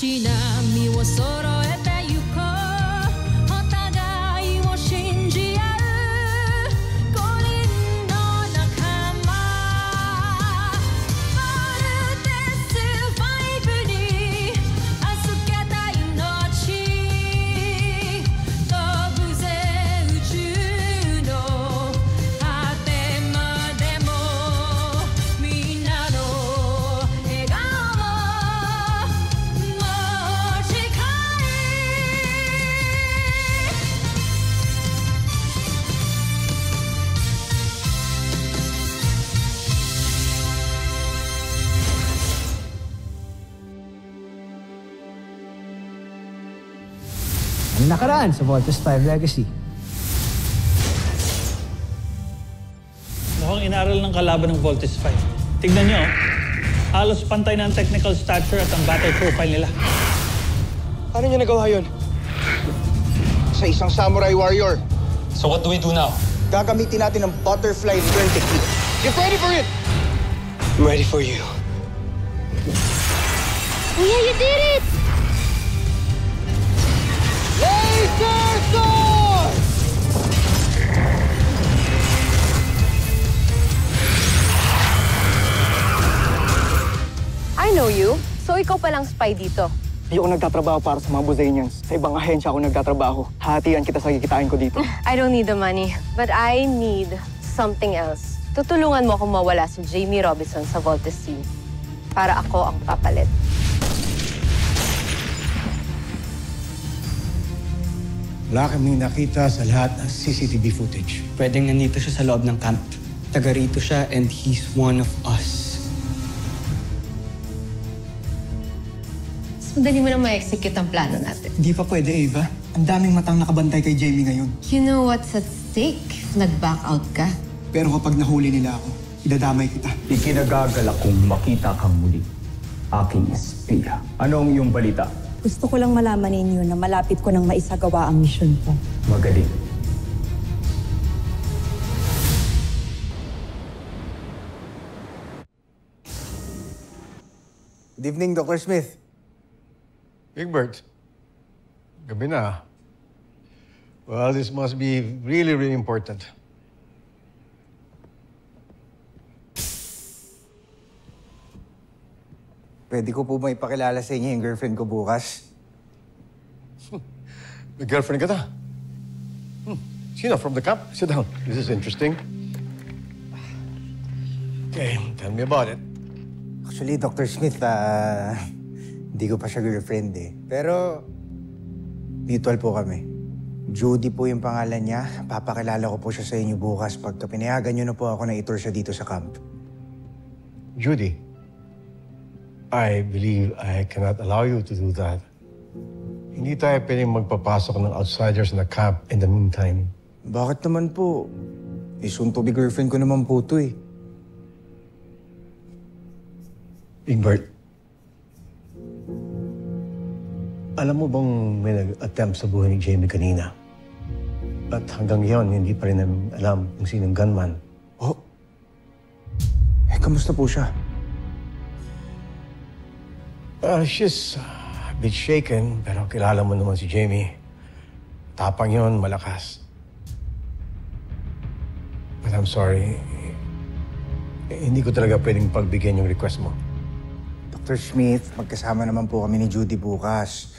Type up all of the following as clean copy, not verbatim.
し波を揃えてゆこうお互いを信じ合う五輪の仲間まるでスファイブに預けた命飛ぶぜ宇宙の果てまでもみんなの笑顔も近いAng nakaraan sa Voltes 5 Legacy. Mukhang inaral ng kalaban ng Voltes 5. Tignan nyo, halos pantay na ang technical stature at ang battle profile nila. Paano niya nagawa yun? Sa isang samurai warrior. So what do we do now? Gagamitin natin ang butterfly return technique. Get ready for it! I'm ready for you. Kuya, you did it! Laser sword! I know you. So ikaw palang spy dito. Hindi ako nagtatrabaho para sa mga Buzanians. Sa ibang ahensya ako nagtatrabaho. Hahatian kita sa kikitain ko dito. I don't need the money, but I need something else. Tutulungan mo akong mawala si Jamie Robinson sa Voltes team para ako ang papalit. Wala kaming nakita sa lahat ng CCTV footage. Pwedeng nandito siya sa loob ng camp. Taga rito siya and he's one of us. Mas madali mo na ma-execute ang plano natin. Hindi pa pwede, Ava. Ang daming matang nakabantay kay Jamie ngayon. You know what's at stake? Nag-back out ka. Pero kapag nahuli nila ako, idadamay kita. Ikinagagalak kong makita kang muli. Aking espiya. Ano ang iyong balita? Gusto ko lang malaman ninyo na malapit ko nang maisagawa ang misyon ko. Magaling. Good evening, Dr. Smith. Big Bird. Gabi na. Well, this must be really, really important. Pwede ko po ba ipakilala sa inyo yung girlfriend ko bukas? May girlfriend ka na? Sino? From the camp? Sit down. This is interesting. Okay, tell me about it. Actually, Dr. Smith, hindi ko pa siya girlfriend eh. Pero, mutual po kami. Judy po yung pangalan niya. Papakilala ko po siya sa inyo bukas pagka pinayagan niyo na po ako na itour siya dito sa camp. Judy, I believe I cannot allow you to do that. Hindi tayo pwedeng magpapasok ng outsiders na camp in the meantime. Bakit naman po? Soon to be girlfriend ko naman po to eh. Egbert, alam mo bang may nag-attempt sa buhay ni Jamie kanina? At hanggang ngayon, hindi pa rin namin alam kung sinong gunman. Oh? Kamusta po siya? She's a bit shaken, pero kilala mo naman si Jamie. Tapang yon, malakas. But I'm sorry. Hindi ko talaga pwedeng pagbigyan yung request mo. Dr. Smith, magkasama naman po kami ni Judy bukas.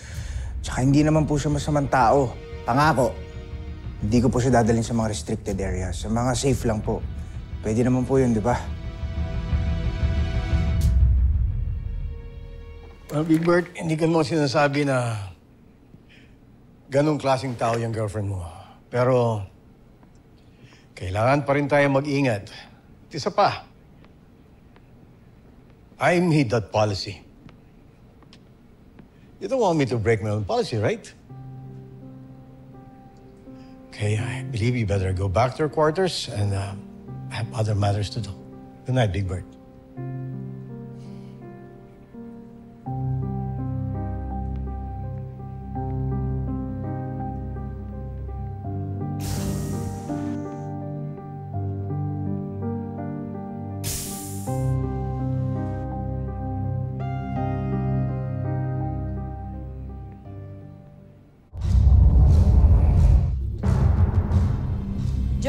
Tsaka hindi naman po siya masamang tao. Pangako. Hindi ko po siya dadalhin sa mga restricted areas. Sa mga safe lang po. Pwede naman po yun, di ba? Well, Big Bird, hindi ka mo sinasabi na ganong klaseng tao yung girlfriend mo. Pero, kailangan pa rin tayo mag-ingat. At isa pa, I made that policy. You don't want me to break my own policy, right? Okay, I believe you better go back to your quarters and have other matters to do. Good night, Big Bird.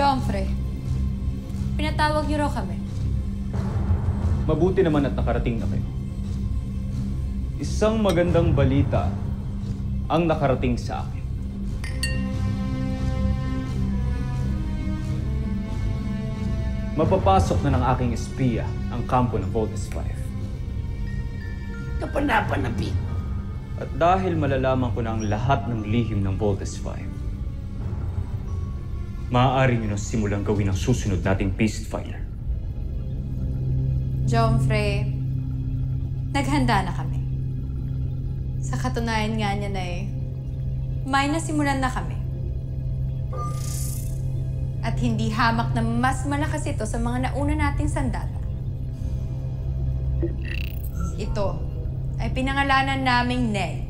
Jomfrey, pinatawag niyo raw kami. Mabuti naman at nakarating na kayo. Isang magandang balita ang nakarating sa akin. Mapapasok na ng aking espiya ang kampo ng Voltes 5. Kapanapanabik. At dahil malalaman ko na ang lahat ng lihim ng Voltes 5, maaari nyo na simulang gawin ang susunod nating peacefighter. Jomfrey, naghanda na kami. Sa katunayan nga niya na may nasimulan na kami. At hindi hamak na mas malakas ito sa mga nauna nating sandata. Ito ay pinangalanan naming Ned.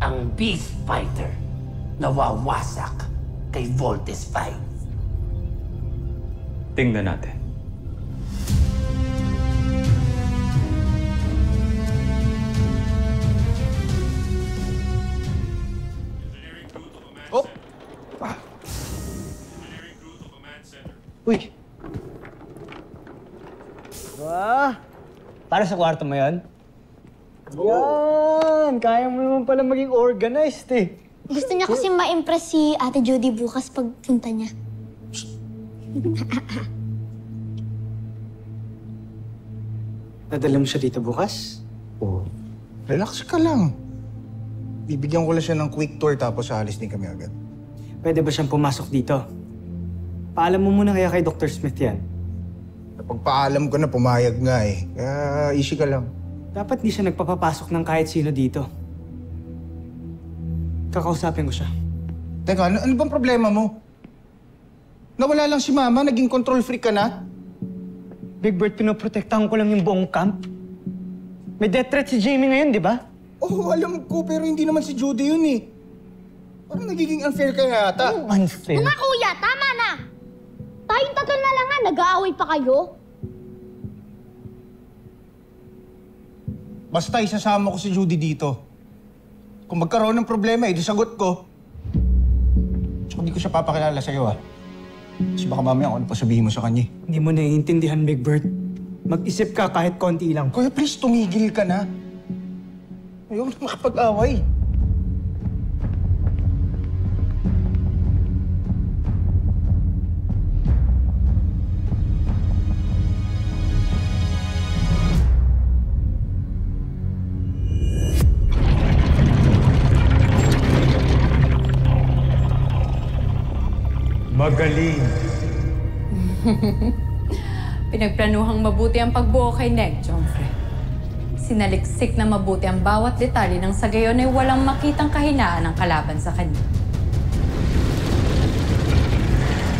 Ang Beast Fighter nawawasak kay Voltes 5. Tingnan natin. Oh! Uy! Para sa kwarto mo yan? Yan! Kaya mo naman pala maging organized eh. Gusto niya kasi ma-impress si Ate Judy bukas pagpunta niya. Nadala mo siya dito bukas? Oh, relax ka lang. Bibigyan ko lang siya ng quick tour tapos aalis din kami agad. Pwede ba siyang pumasok dito? Paalam mo muna kaya kay Dr. Smith yan. Pagpaalam ko na, pumayag nga eh. Kaya easy ka lang. Dapat di siya nagpapapasok ng kahit sino dito. Kakausapin ko siya. Teka, ano bang problema mo? Nawala lang si Mama, naging control freak ka na? Big Bird, pinoprotektahan ko lang yung buong camp. May death threat si Jamie ngayon, di ba? Oo, alam ko, pero hindi naman si Judy yun eh. Parang nagiging unfair ka yata. Anong unfair? Mga kuya, tama na! Tayong tatlo na lang nga, nag-aaway pa kayo. Basta isasama ko si Judy dito. Kung magkaroon ng problema, di sagot ko. Tsaka hindi ko siya papakilala sa'yo ah. Kasi baka mamaya kung ano pa sabihin mo sa kanya. Hindi mo naiintindihan, Big Bird. Mag-isip ka kahit konti lang. Kuya, please, tumigil ka na. Ayaw na makapag-away. Magaling. Pinagplanuhang mabuti ang pagbuo kay Ned, Jomfrey. Sinaliksik na mabuti ang bawat detalye nang sa gayon ay walang makitang kahinaan ng kalaban sa kanya.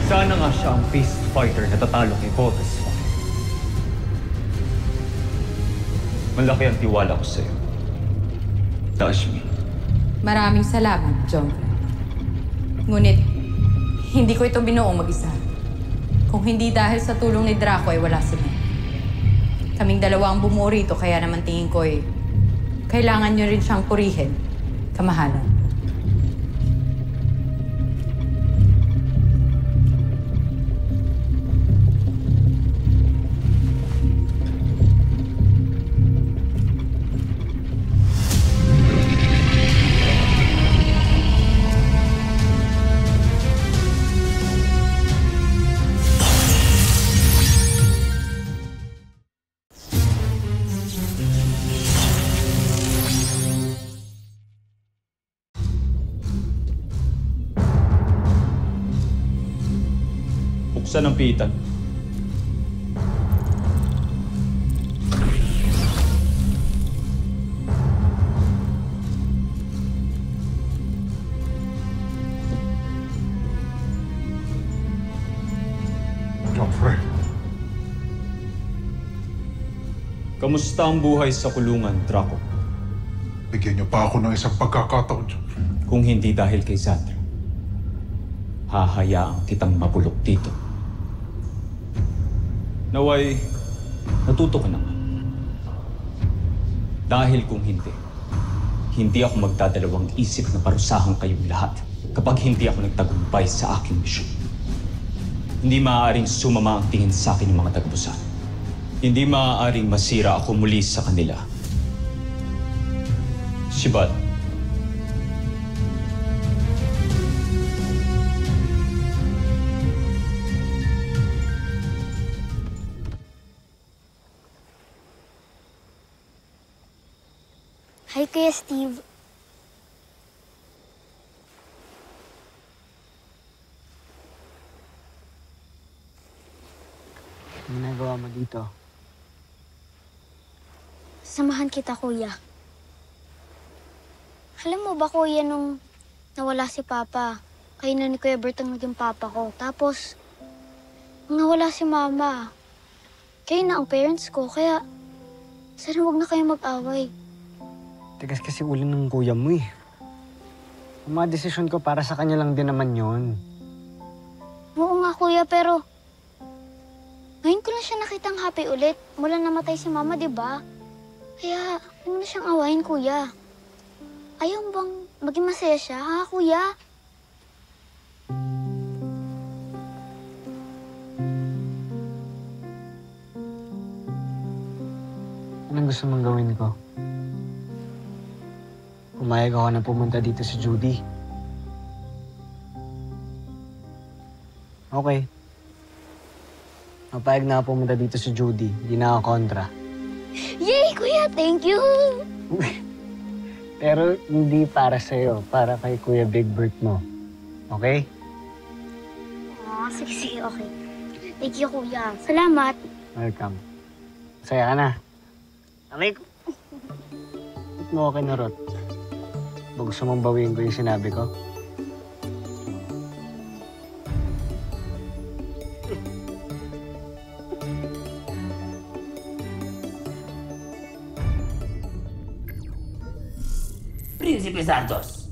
Sana nga siya ang beast fighter na tatalo kay Voltes 5. Malaki ang tiwala ko sa'yo, Tashmi. Maraming salamat, Jomfrey. Ngunit, hindi ko ito binuo mag-isa. Kung hindi dahil sa tulong ni Draco ay wala sila. Kaming dalawa ang bumuo rito, kaya naman tingin ko kailangan nyo rin siyang purihin. Kamahalan. Buksan ang pitan. Jomfrey. Kamusta ang buhay sa kulungan, Draco? Bigyan niyo pa ako ng isang pagkakataon, Jomfrey. Kung hindi dahil kay Sandra, hahayaan kitang mabulok dito. Naway, natuto ka naman. Dahil kung hindi ako magdadalawang isip na parusahan kayong lahat. kapag hindi ako nagtagumpay sa aking misyon. Hindi maaaring sumama ang tingin sa akin ng mga taga-Busan. Hindi maaaring masira ako muli sa kanila. Sibat. Hi, Kuya Steve. Ano ginagawa mo dito? Samahan kita, Kuya. Alam mo ba, Kuya, nung nawala si Papa, kayo na ni Kuya Bert ang naging Papa ko. Tapos, nung nawala si Mama, kayo na ang parents ko. Kaya, sana huwag na kayo mag-away. Tigas kasi ulo ng kuya mo eh. Ang mga desisyon ko para sa kanya lang din naman yon. Oo nga, Kuya, pero ngayon ko lang siya nakitang happy ulit. Mula namatay si Mama, di ba? Kaya, huwag mo na siyang awayin, Kuya. Ayaw mo bang maging masaya siya, ha, Kuya? Anong gusto mong gawin ko? Pumayag ako na pumunta dito si Judy. Okay. Mapayag na ako pumunta dito si Judy. Hindi na ako kontra. Yay, Kuya! Thank you! Pero hindi para sa'yo. Para kay Kuya Big Bert mo. Okay? Sige, sige, okay. Thank you, Kuya. Salamat. Welcome. Masaya ka na. Aray ko. Ba't mo ako kinurot? Ba gusto mong bawiin ko yung sinabi ko? Prinsipe Santos,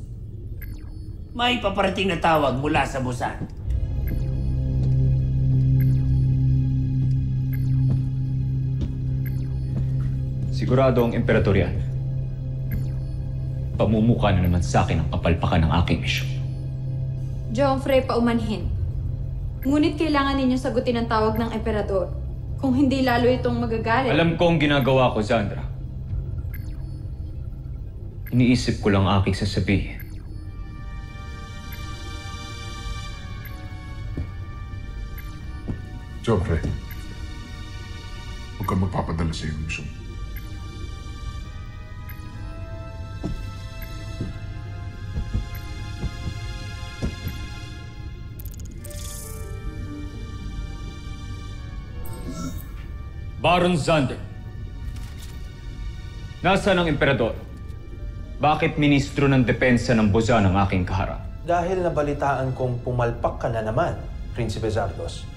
may paparating na tawag mula sa Busan. Sigurado ang emperador yan. Pamumukha na naman sa akin ang kapalpakan ng aking misyon. Joffrey, paumanhin. Ngunit kailangan ninyong sagutin ang tawag ng emperador. Kung hindi lalo itong magagalit. Alam ko ang ginagawa ko, Zandra. Iniisip ko lang aking sasabihin. Joffrey, huwag kang magpapadala sa iyong misyon. Baron Zander. Nasaan ang emperador? Bakit ministro ng depensa ng Busan ang aking kaharap? Dahil nabalitaan kong pumalpak ka na naman, Prinsipe Zardos.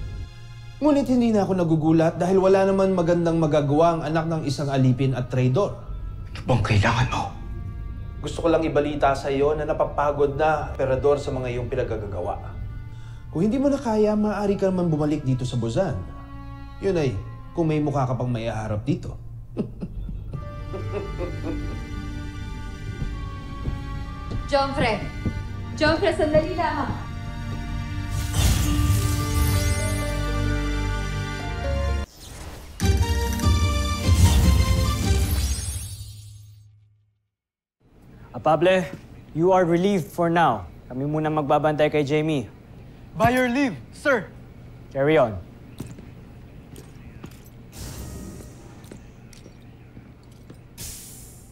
Ngunit hindi na ako nagugulat dahil wala naman magandang magagawa ang anak ng isang alipin at traidor. Ano bang kailangan mo? Gusto ko lang ibalita sa iyo na napapagod na emperador sa mga iyong pinagagagawa. Kung hindi mo na kaya, maaari ka naman bumalik dito sa Busan. Yun ay, kung may mukha ka pang maiharap dito. Joffrey! Joffrey, sandali lang. Pable, you are relieved for now. Kami muna magbabantay kay Jamie. By your leave, sir. Carry on.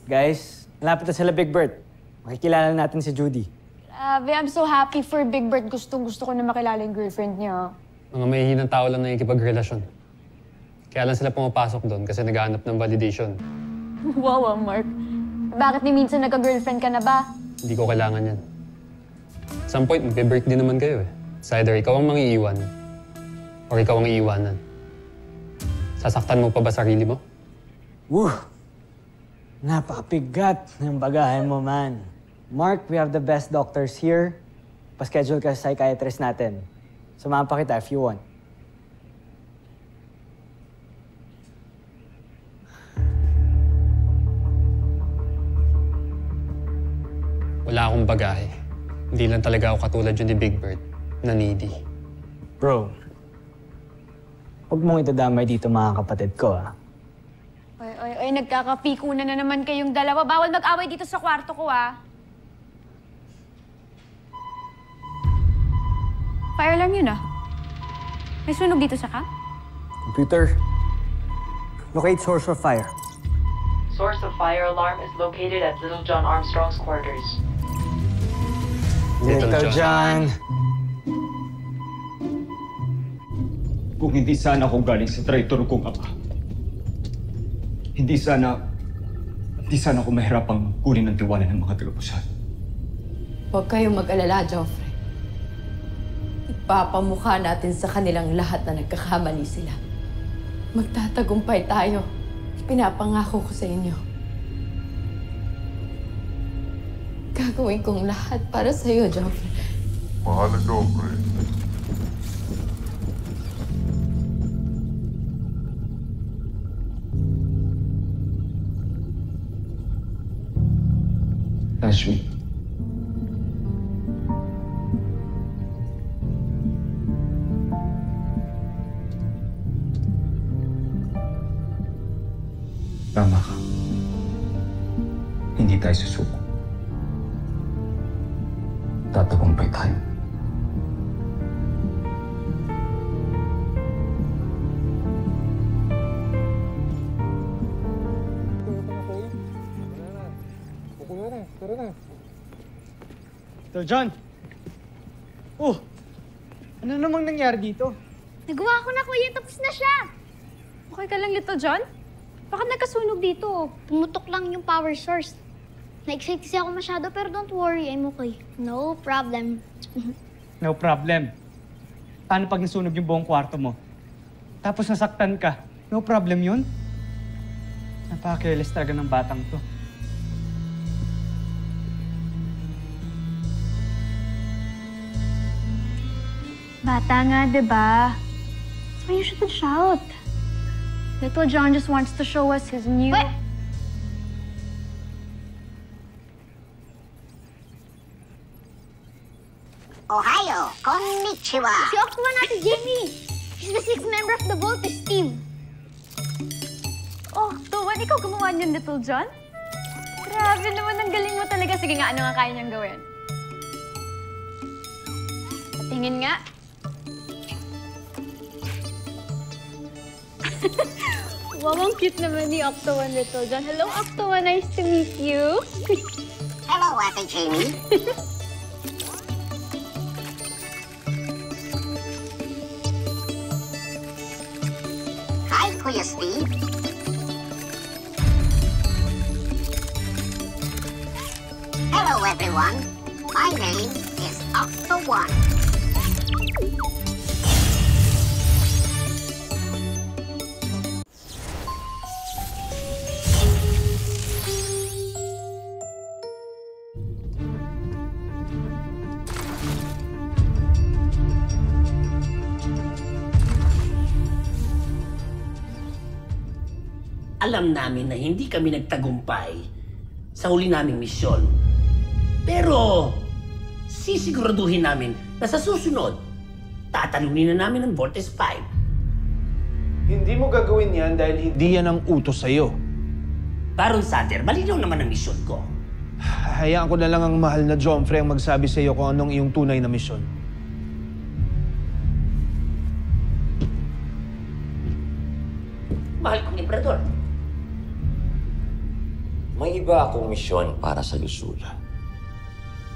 Guys, malapit na sila Big Bert. Makikilala natin si Judy. Grabe, I'm so happy for Big Bert. Gustong-gusto ko na makilala yung girlfriend niya. Mga mahihinang tao lang na ikipagrelasyon. Kaya lang sila pumapasok doon kasi naghahanap ng validation. Wow, Mark. Bakit ni minsan nagka-girlfriend ka na ba? Hindi ko kailangan yan. At some point, magbe-break din naman kayo eh. It's either ikaw ang mangiiwan or ikaw ang iiwanan. Sasaktan mo pa ba sarili mo? Woo! Napakapigat ng bagahe mo, man. Mark, we have the best doctors here. Pa-schedule ka sa psychiatrist natin. Samahan pa kita if you want. Wala akong bagahe. Hindi lang talaga ako katulad yun ni Big Bird, na needy. Bro, huwag mong itadamay dito mga kapatid ko, ah. Oy, nagkakapikunan na naman kayong dalawa. Bawal mag-away dito sa kwarto ko, ah. Fire alarm yun, ah. May sunog dito sa camp? Computer, locate source of fire. Source of fire alarm is located at Little John Armstrong's quarters. Little John. Kung hindi sana ako galing sa traitor kong ama, hindi sana ako mahirapang kunin ang tiwala ng mga tagapusan. Huwag kayong mag-alala, Joffrey. Ipapamukha natin sa kanilang lahat na nagkakamali sila. Magtatagumpay tayo. Pinapangako ko sa inyo. Gagawin kong lahat para sa iyo, Joffrey. Mahal na Joffrey. Ashmi. Tama ka. Hindi tayo susuko. Tatagumpay tayo. Little John! Oh! Ano namang nangyari dito? Nagawa ko na, kuya. Tapos na siya. Okay ka lang, Little John? Bakit nagkasunog dito? Pumutok lang yung power source. Na-excite kasi ako masyado, pero don't worry, I'm okay. No problem. No problem. Paano pag nasunog yung buong kwarto mo? Tapos nasaktan ka? No problem yun? Napaka-careless talaga ng batang to. Bata nga, diba? So you shouldn't shout. Little John just wants to show us his new... Wait! Ohio! Konnichiwa! Si Octua natin, Jamie! She's the sixth member of the Voltes team. Oh, Tuwan, ikaw gumawa niyan, Little John? Grabe naman, ang galing mo talaga. Sige nga, ano nga kaya niyang gawin? Patingin nga. Wow, ang cute naman ni Octua, Little John. Hello, Octua. Nice to meet you. Hello, Ate Jamie. Hi, Kuya Steve. Hello, everyone. My name is Octo1. Alam namin na hindi kami nagtagumpay sa huli naming misyon. Pero sisiguraduhin namin na sa susunod, tatalunin na namin ang Voltes 5. Hindi mo gagawin yan dahil hindi yan ang utos sa'yo. Baron Sutter, malinaw naman ang misyon ko. Hayaan ko na lang ang mahal na Joffrey ang magsabi sa'yo kung anong iyong tunay na misyon. Mahal kong Emperador. May iba akong misyon para sa Luzul.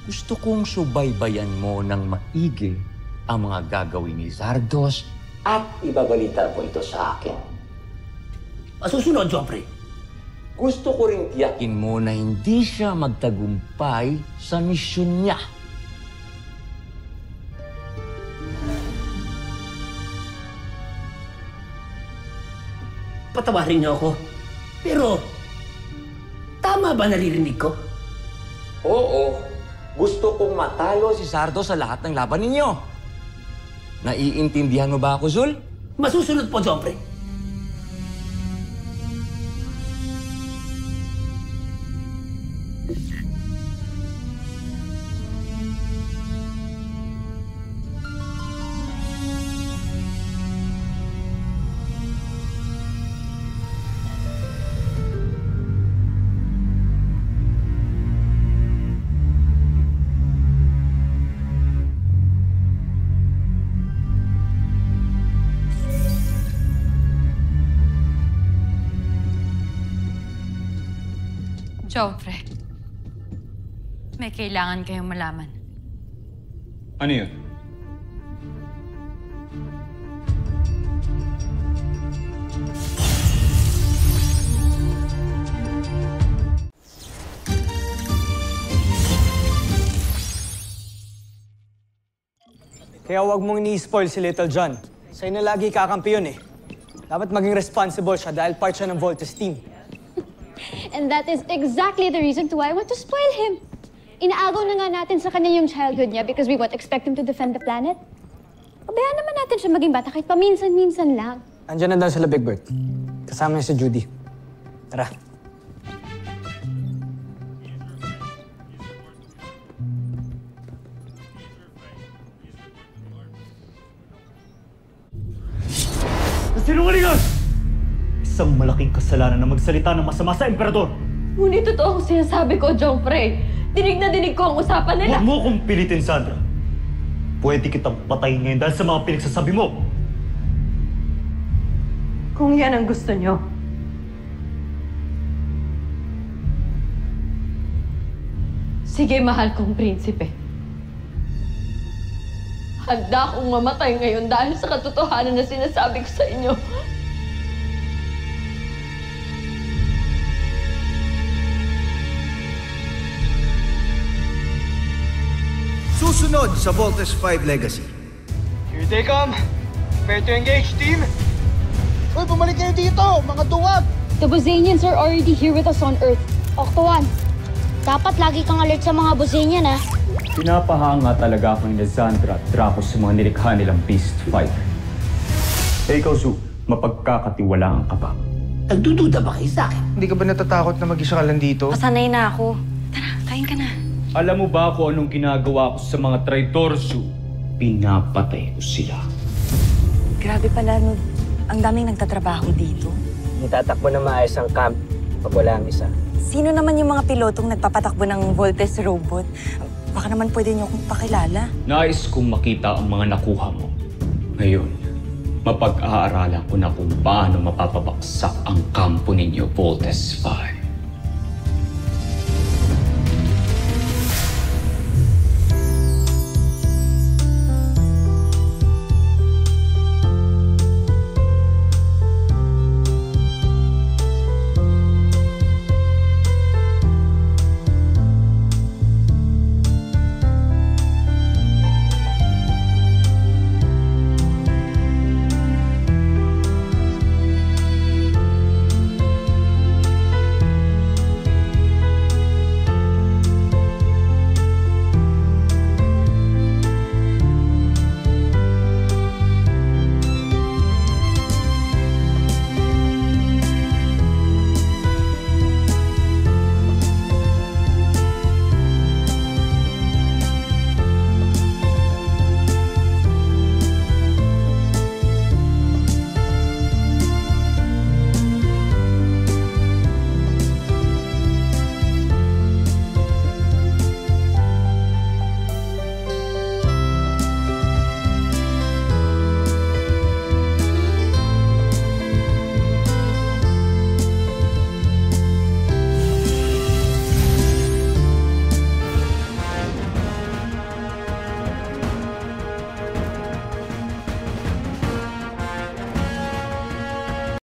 Gusto kong subaybayan mo ng maigi ang mga gagawin ni Zardos at ibabalita mo ito sa akin. Masusunod, Joffrey. Gusto ko rin tiyakin mo na hindi siya magtagumpay sa misyon niya. Patawarin niyo ako. Pero, tama ba naririnig ko? Oo. Gusto kong matalo si Zardos sa lahat ng laban ninyo. Naiintindihan mo ba ako, Zul? Masusunod po, Joffrey. Joffre, may kailangan kayong malaman. Ano yun? Kaya huwag mong ni-spoil si Little John. Sa'yo na lagi kakampi yun eh. Dapat maging responsible siya dahil part siya ng Voltes team. And that is exactly the reason why I want to spoil him. Inaagaw na nga natin sa kanya yung childhood niya because we won't expect him to defend the planet. Pabayaan naman natin siya maging bata kahit paminsan-minsan lang. Andiyan na daw sila Big Bird. Kasama niya si Judy. Tara. Sinungalingan! Isang malaking kasalanan na magsalita ng masama sa emperador. Ngunit totoo ang sinasabi ko, Joffre. Dinig na dinig ko ang usapan nila. Huwag mo kong pilitin, Sandra. Pwede kitang patayin ngayon dahil sa mga pinagsasabi mo. Kung yan ang gusto nyo. Sige, mahal kong prinsipe. Handa akong mamatay ngayon dahil sa katotohanan na sinasabi ko sa inyo. Susunod sa Voltes 5 Legacy. Here they come. Prepare to engage, team. Uy, bumalik kayo dito, mga duwag! The Bozanians are already here with us on Earth. Octo 1, dapat lagi kang alert sa mga Bozanian, ha? Pinapahanga talaga ako ni Lizandra at Draco sa mga nilikha nilang Beast Fighter. Eh ikaw, Zu, mapagkakatiwalaan ka ba? Nagdududa ba kayo sa akin? Hindi ka ba natatakot na mag-isa ka lang dito? Pasanay na ako. Tara, kain ka na. Alam mo ba kung anong ginagawa ko sa mga traitor, Zu? Pinapatay ko sila. Grabe pala, no. Ang daming nagtatrabaho dito. Hindi tatakbo na maayos ang camp pag wala ang isa. Sino naman yung mga pilotong nagpapatakbo ng Voltes robot? Baka naman pwede niyo akong pakilala. Nais kong makita ang mga nakuha mo. Ngayon, mapag-aaralan ko na kung paano mapapabaksak ang kampo ninyo, Voltes 5.